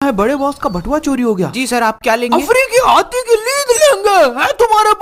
है बड़े बॉस का बटुआ चोरी हो गया। जी सर, आप क्या लेंगे? अफ्रीकी हाथी की लीद लेंगे। है तुम्हारे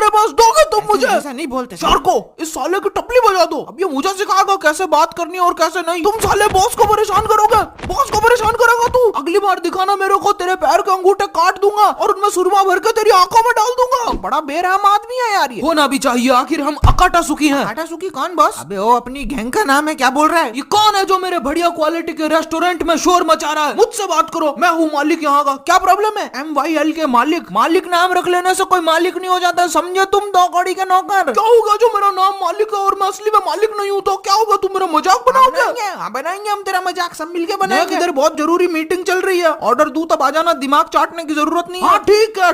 पास दोगे तुम मुझे? ऐसा नहीं बोलते सर को इस साले की टपली बजा दो। अब ये मुझे सिखाएगा कैसे बात करनी है और कैसे नहीं। तुम साले बॉस को परेशान करोगे, बॉस को परेशान करेगा तू। अगली बार दिखाना मेरे को, तेरे पैर के अंगूठे काट दूंगा और उनमें सुरमा भर के तेरी आंखों में डाल दूंगा। बड़ा बेरहम आदमी है यार ये। होना भी चाहिए, आखिर हम अकाटा सुखी हैं। आटा सुखी कौन बॉस? अबे वो अपनी गैंग का नाम है, क्या बोल रहा है? ये कौन है जो मेरे बढ़िया क्वालिटी के रेस्टोरेंट में शोर मचा रहा है? मुझसे बात करो, मैं हूँ मालिक यहाँ का। क्या प्रॉब्लम है? MYL के मालिक। मालिक नाम रख लेने से कोई मालिक नहीं हो जाता, समझे तुम? दो कौड़ी के नौकर। क्या होगा जो मेरा नाम मालिक है और मैं असली में मालिक नहीं हूँ तो क्या होगा? तुम मेरा मजाक बनाओगे? बनाएंगे हम तेरा मजाक, सब मिलके बनाएंगे। इधर बहुत जरूरी मीटिंग चल रही है, ऑर्डर दूं तब आ जाना, दिमाग चाटने की जरूरत नहीं है। हाँ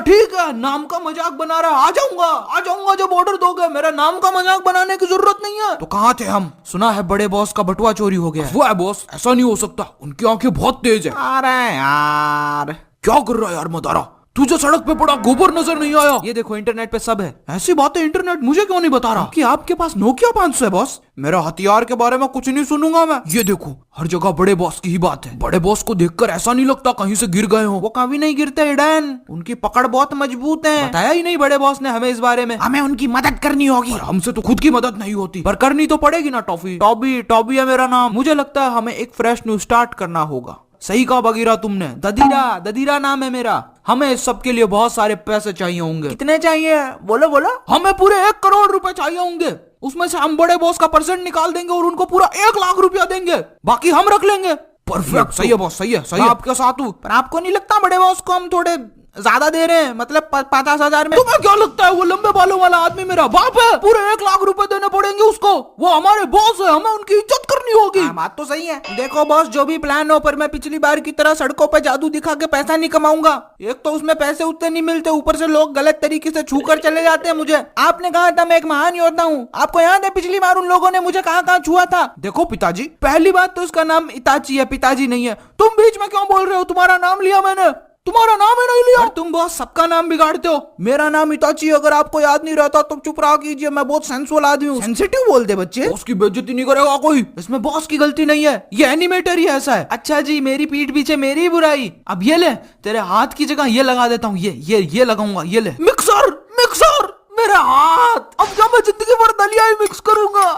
ठीक है, नाम का मजाक बना रहा है। आ जाऊंगा जब ऑर्डर दोगे। मेरा नाम का मजाक बनाने की जरूरत नहीं है। तो कहाँ थे हम? सुना है बड़े बॉस का बटुआ चोरी हो गया। वो है बॉस, ऐसा नहीं हो सकता, उनकी आंखें बहुत तेज है। अरे यार क्या कर रहा है यार मदारा? तुझे सड़क पे पड़ा गोबर नजर नहीं आया? ये देखो इंटरनेट पे सब है। ऐसी बातें इंटरनेट मुझे क्यों नहीं बता रहा कि आपके पास नोकिया 500 है बॉस? मेरा हथियार के बारे में कुछ नहीं सुनूंगा मैं। ये देखो हर जगह बड़े बॉस की ही बात है। बड़े बॉस को देखकर ऐसा नहीं लगता कहीं से गिर गए हो। वो कभी नहीं गिरते इडन, उनकी पकड़ बहुत मजबूत है। बताया ही नहीं बड़े बॉस ने हमें इस बारे में। हमें उनकी मदद करनी होगी। हमसे तो खुद की मदद नहीं होती, पर करनी तो पड़ेगी ना। टॉबी है मेरा नाम। मुझे लगता है हमें एक फ्रेश न्यू स्टार्ट करना होगा। सही कहा बगीरा तुमने। ददीरा नाम है मेरा। हमें इस सब के लिए बहुत सारे पैसे चाहिए होंगे। कितने चाहिए? बोलो। हमें पूरे 1 करोड़ रुपए चाहिए होंगे। उसमें से हम बड़े बॉस का परसेंट निकाल देंगे और उनको पूरा 1 लाख रुपया देंगे, बाकी हम रख लेंगे। परफेक्ट, सही है बॉस, सही है। आपके साथ हूँ। पर आपको नहीं लगता बड़े बॉस को हम थोड़े ज्यादा दे रहे हैं? मतलब 50,000 में। तुम्हें क्या लगता है वो लंबे बालों वाला आदमी मेरा बाप है? पूरे 1 लाख रुपए देने पड़ेंगे उसको। वो हमारे बॉस है, हमें उनकी इज्जत करनी होगी। बात तो सही है। देखो बॉस, जो भी प्लान हो, पर मैं पिछली बार की तरह सड़कों पे जादू दिखा के पैसा नहीं कमाऊंगा। एक तो उसमें पैसे उतने नहीं मिलते, ऊपर से लोग गलत तरीके से छू कर चले जाते हैं मुझे। आपने कहा था मैं एक महान योद्धा हूँ। आपको याद है पिछली बार उन लोगों ने मुझे कहाँ छुआ था? देखो पिताजी, पहली बात तो उसका नाम इताची है, पिताजी नहीं है। तुम बीच में क्यों बोल रहे हो? तुम्हारा नाम लिया मैंने, तुम्हारा नाम है नहीं लिया। और तुम बॉस सबका नाम बिगाड़ते हो। मेरा नाम इताची, अगर आपको याद नहीं रहता तो चुप रहा कीजिए। मैं बहुत सेंसुअल आदमी हूँ। सेंसिटिव बोलते बच्चे। बॉस की बेइज्जती नहीं करेगा कोई, इसमें बॉस की गलती नहीं है, ये एनिमेटर ही ऐसा है। अच्छा जी, मेरी पीठ पीछे मेरी ही बुराई। अब ये ले, तेरे हाथ की जगह ये लगा देता हूँ। ये लगाऊंगा। ये ले मिक्सर मेरे हाथ। अब क्या मैं जिंदगी भर दलिया ही मिक्स करूंगा?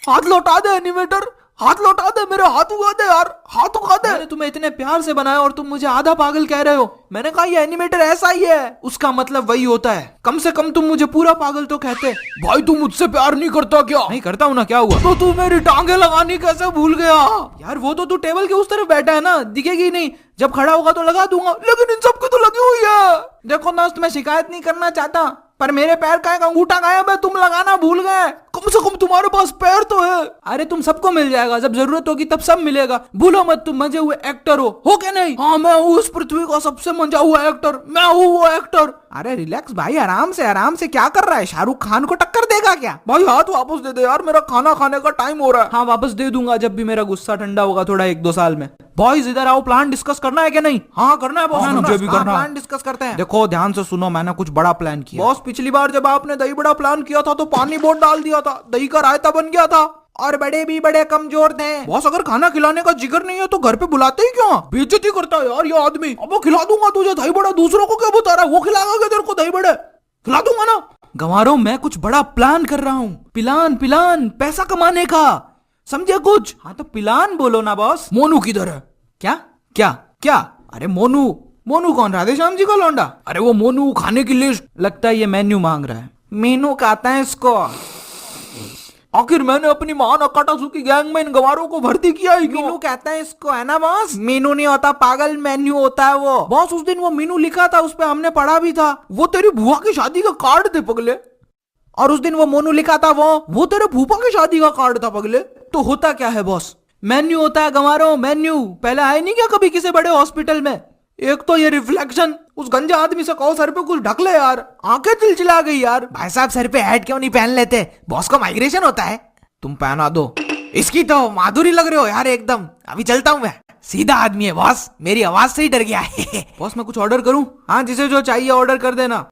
हाथ लौटा दे एनिमेटर, हाथ लौटा दे, मेरे हाथ उगा दे यार, हाथ उगा दे। मैंने तुम्हें इतने प्यार से बनाया और तुम मुझे आधा पागल कह रहे हो। मैंने कहा ये एनिमेटर ऐसा ही है। उसका मतलब वही होता है। कम से कम तुम मुझे पूरा पागल तो कहते। भाई तू मुझसे प्यार नहीं करता क्या? नहीं करता हूँ ना, क्या हुआ? तो तू मेरी टांगे लगानी कैसे भूल गया? यार वो तो तू टेबल के उस तरफ बैठा है ना, दिखेगी नहीं। जब खड़ा होगा तो लगा दूंगा, लेकिन इन सबकी तो लगी हुई है। देखो दोस्त, मैं शिकायत नहीं करना चाहता, पर मेरे पैर का एक अंगूठा गायब है, तुम लगाना भूल गए। कम से कम तुम्हारे पास पैर तो है। अरे तुम सबको मिल जाएगा, जब जरूरत होगी तब सब मिलेगा। भूलो मत, तुम मजे हुए एक्टर हो क्या नहीं? हाँ, मैं हूँ इस पृथ्वी का सबसे मजा हुआ एक्टर, मैं हूँ वो एक्टर। अरे रिलैक्स भाई, आराम से। क्या कर रहा है? शाहरुख खान को टक्कर देगा क्या? भाई हाथ वापस दे दे यार, मेरा खाना खाने का टाइम हो रहा है। हाँ वापस दे दूंगा जब भी मेरा गुस्सा ठंडा होगा, थोड़ा 1-2 साल में। बॉयज इधर आओ, प्लान डिस्कस करना है क्या नहीं? हाँ करना है बॉस, मुझे भी करना है। प्लान डिस्कस करते हैं। देखो ध्यान से सुनो, मैंने कुछ बड़ा प्लान किया। बॉस पिछली बार जब आपने दही बड़ा प्लान किया था तो पानी बहुत डाल दिया था, दही का रायता बन गया था, और बड़े भी बड़े कमजोर थे। बॉस अगर खाना खिलाने का जिगर नहीं है तो घर पे बुलाते ही क्यों? बेइज्जती करता है यार ये आदमी। अब वो खिला दूंगा तुझे दही बड़ा, दूसरों को क्या बता रहा है? वो खिलाएगा तेरे को दही बड़े? खिला दूंगा ना। गंवारों, मैं कुछ बड़ा प्लान कर रहा हूँ। प्लान पैसा कमाने का, समझे कुछ? हाँ तो प्लान बोलो ना बॉस। मोनू किधर है? क्या? अरे मोनू कौन? राधेश्याम जी का लौंडा? अरे वो मोनू, खाने की लिस्ट। लगता है ये मेन्यू मांग रहा है। मेनू कहता है इसको। आखिर मैंने अपनी महान अकाटासुकी गैंग में इन गंवारों को भर्ती किया ही क्यों? मीनू कहता है इसको, है ना बॉस? मीनू नहीं होता पागल, मेन्यू होता है वो। बॉस उस दिन वो मीनू लिखा था, उस पे हमने पढ़ा भी था। वो तेरी बुआ की शादी का कार्ड थे पगले। और उस दिन वो मोनू लिखा था, वो तेरे फूफा की शादी का कार्ड था पगले। तो होता क्या है बॉस? मेन्यू होता है गंवारों, मेन्यू। पहले आए नहीं क्या कभी किसी बड़े हॉस्पिटल में? एक तो ये रिफ्लेक्शन, उस गंजा आदमी से कहो सर पे कुछ ढक ले यार, आंखें चिलचिला गई यार। भाई साहब सर पे हेड क्यों नहीं पहन लेते? बॉस को माइग्रेशन होता है। तुम पहना दो। इसकी तो माधुरी लग रहे हो यार एकदम। अभी चलता हूँ मैं, सीधा आदमी है बॉस, मेरी आवाज से ही डर गया है। बॉस मैं कुछ ऑर्डर करूं? हाँ जिसे जो चाहिए ऑर्डर कर देना।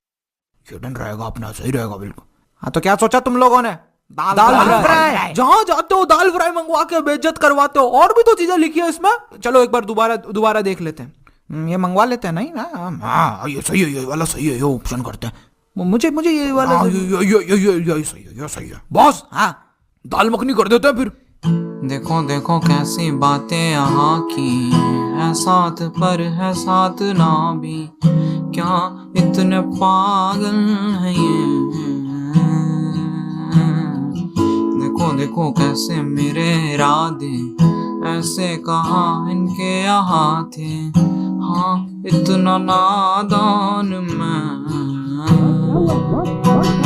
हिडन रहेगा अपना, सही रहेगा बिल्कुल। हाँ तो क्या सोचा तुम लोगों ने? दाल फ्राई। जहाँ जाते हो दाल फ्राई मंगवा के बेइज्जत करवाते हो। और भी तो चीजें लिखी है इसमें। चलो एक बार दोबारा देख लेते हैं। ये मंगवा लेते हैं नहीं ना? हाँ ये सही है, ये वाला सही है, ये ऑप्शन करते हैं। मुझे मुझे ये वाला हाँ ये सही है, ये सही है बॉस। हाँ दाल मखनी कर देते हैं फिर। देखो देखो कैसी बातें यहाँ की है, साथ पर है साथ ना भी, क्या इतने पागल है ये। देखो देखो कैसे मेरे इरादे ऐसे कहाँ इनके यहाँ थे, हाँ इतना नादान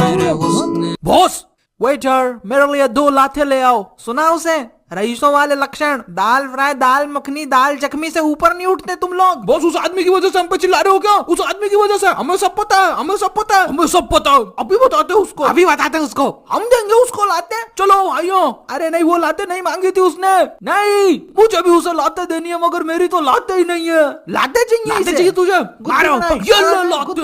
मेरे हुस्न। बॉस वेटर, मेरे लिए 2 लाथे ले आओ। सुना उसे? रईसों वाले लक्षण, दाल फ्राई, दाल मखनी, दाल जख्मी से ऊपर नहीं उठते तुम लोग। बॉस उस आदमी की वजह से हम पे चिल्ला रहे हो क्या? उस आदमी की वजह से? हमें सब पता है, हमें सब पता है, हमें सब पता है। अभी बताते हैं उसको, अभी बताते हैं उसको। हम देंगे उसको लाते। चलो भाइयों। अरे नहीं, वो लाते नहीं मांगी थी उसने। नहीं मुझे भी उसे लाते देनी है, मगर मेरी तो लाते ही नहीं है। लाते चाहिए, लाते चाहिए तुझे? मारो ये ले लाते,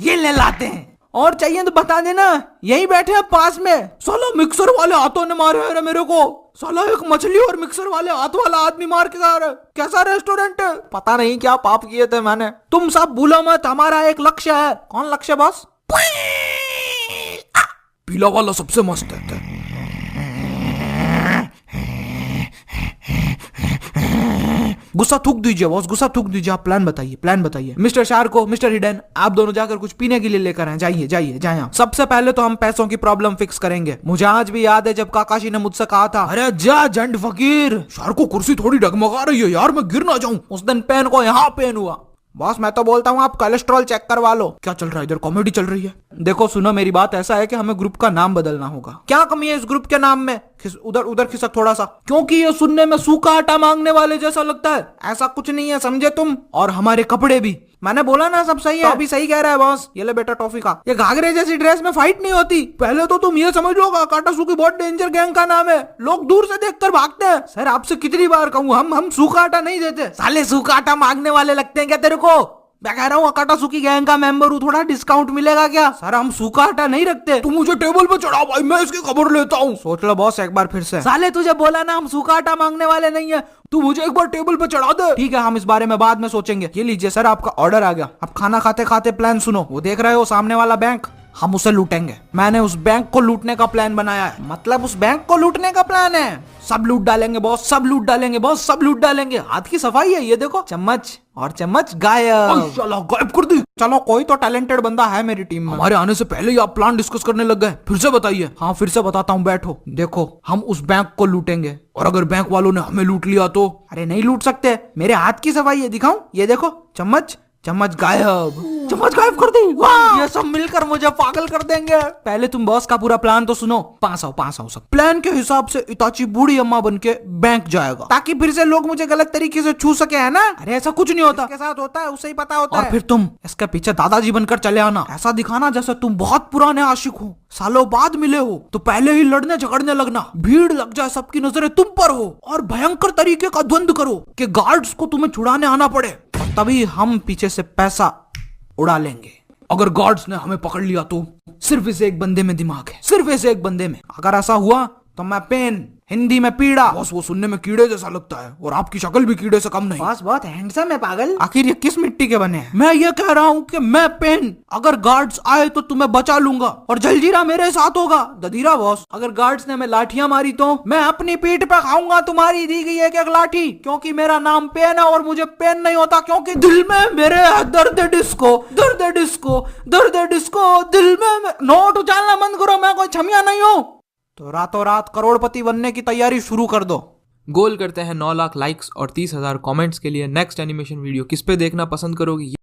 ये ले लाते हैं। और चाहिए तो बता देना, यही बैठे हैं पास में। साला मिक्सर वाले हाथों ने मारे है मेरे को। साला एक मछली और मिक्सर वाले हाथ वाला आदमी मार के जा रहा है। कैसा रेस्टोरेंट है? पता नहीं क्या पाप किए थे मैंने। तुम सब भूलो मत, हमारा एक लक्ष्य है। कौन लक्ष्य बॉस? पीला वाला सबसे मस्त है। गुस्सा थूक दीजिए बॉस, गुस्सा थूक दीजिए। आप प्लान बताइए, प्लान बताइए। मिस्टर शार्को, मिस्टर हिडन, आप दोनों जाकर कुछ पीने के लिए लेकर आए। जाइए जाइए जाए आप। सबसे पहले तो हम पैसों की प्रॉब्लम फिक्स करेंगे। मुझे आज भी याद है जब काकाशी ने मुझसे कहा था, अरे जा जंड फकीर। शार्को कुर्सी थोड़ी डगमगा रही है यार, मैं गिर ना जाऊं। उस दिन पेन को यहाँ पेन हुआ। बॉस मैं तो बोलता हूँ आप कोलेस्ट्रॉल चेक करवा लो। क्या चल रहा है इधर? कॉमेडी चल रही है। देखो सुनो, मेरी बात ऐसा है कि हमें ग्रुप का नाम बदलना होगा। क्या कमी है इस ग्रुप के नाम में? उधर उधर खिसक थोड़ा सा, क्योंकि ये सुनने में सूखा आटा मांगने वाले जैसा लगता है। ऐसा कुछ नहीं है, समझे तुम? और हमारे कपड़े भी, मैंने बोला ना सब सही है। तो अभी सही कह रहा है बॉस। ये ले बेटा टॉफी का। ये घाघरे जैसी ड्रेस में फाइट नहीं होती। पहले तो तुम ये समझ लो काटासुकी बहुत डेंजर गैंग का नाम है। लोग दूर से देखकर भागते हैं। सर आपसे कितनी बार कहूँ, हम सूखा आटा नहीं देते। साले सूखा आटा मांगने वाले लगते हैं क्या तेरे को? मैं कह रहा हूँ काटासुकी गैंग का मेंबर हूँ, थोड़ा डिस्काउंट मिलेगा क्या? सर हम सूखा आटा नहीं रखते। तुम मुझे टेबल पे चढ़ाओ भाई, मैं इसकी खबर लेता हूँ। सोच लो बॉस एक बार फिर से। साले तुझे बोला ना हम सूखा आटा मांगने वाले नहीं है। तू मुझे एक बार टेबल पे चढ़ा दे। ठीक है, हम इस बारे में बाद में सोचेंगे। ये लीजिए सर, आपका ऑर्डर आ गया। अब खाना खाते खाते प्लान सुनो। वो देख रहे हो सामने वाला बैंक, हम उसे लूटेंगे। मैंने उस बैंक को लूटने का प्लान बनाया है। मतलब उस बैंक को लूटने का प्लान है? सब लूट डालेंगे बॉस, सब लूट डालेंगे बॉस, सब लूट डालेंगे। हाथ की सफाई है ये देखो। चम्मच और चम्मच गायब। गायब कर दी। चलो कोई तो टैलेंटेड बंदा है मेरी टीम में। हमारे आने से पहले ही आप प्लान डिस्कस करने लग गए। फिर से बताइए। हाँ फिर से बताता हूँ, बैठो। देखो हम उस बैंक को लूटेंगे, और अगर बैंक वालों ने हमें लूट लिया तो? अरे नहीं लूट सकते, मेरे हाथ की सफाई है, दिखाऊं? ये देखो चम्मच, चम्मच गायब। चम्मच गायब कर दी। वाह, ये सब मिलकर मुझे पागल कर देंगे। पहले तुम बॉस का पूरा प्लान तो सुनो। पास आओ सब। प्लान के हिसाब से इताची बूढ़ी अम्मा बनके बैंक जाएगा, ताकि फिर से लोग मुझे गलत तरीके से छू सके, है ना? अरे ऐसा कुछ नहीं होता। इसके साथ होता है, उसे ही पता होता है। और फिर तुम इसके पीछे दादाजी बनकर चले आना। ऐसा दिखाना जैसे तुम बहुत पुराने आशिक हो, सालों बाद मिले हो। तो पहले ही लड़ने झगड़ने लगना, भीड़ लग जाए, सबकी नजरें तुम पर हो, और भयंकर तरीके का द्वंद करो कि गार्ड्स को तुम्हें छुड़ाने आना पड़े। और तभी हम पीछे से पैसा उड़ा लेंगे। अगर गार्ड्स ने हमें पकड़ लिया तो? सिर्फ इस एक बंदे में दिमाग है, सिर्फ इस एक बंदे में। अगर ऐसा हुआ तो मैं पेन, हिंदी में पीड़ा। बॉस वो सुनने में कीड़े जैसा लगता है, और आपकी शक्ल भी कीड़े से कम नहीं। बॉस बहुत हैंडसम है पागल। आखिर ये किस मिट्टी के बने हैं? मैं ये कह रहा हूँ कि मैं पेन, अगर गार्ड्स आए तो तुम्हें बचा लूंगा, और जलजीरा मेरे साथ होगा। ददीरा बॉस, अगर गार्ड्स ने हमें लाठियां मारी तो? मैं अपनी पीठ पे खाऊंगा तुम्हारी दी गई एक लाठी, क्योंकि मेरा नाम पेन है और मुझे पेन नहीं होता, क्योंकि दिल में मेरे दर्द डिस्को, दर्द डिस्को, दर्द डिस्को, दिल में। नोट उछालना बंद करो, मैं कोई छमिया नहीं हूँ। तो रातों रात करोड़पति बनने की तैयारी शुरू कर दो। गोल करते हैं 9 लाख लाइक्स और 30,000 कमेंट्स के लिए। नेक्स्ट एनिमेशन वीडियो किस पे देखना पसंद करोगे?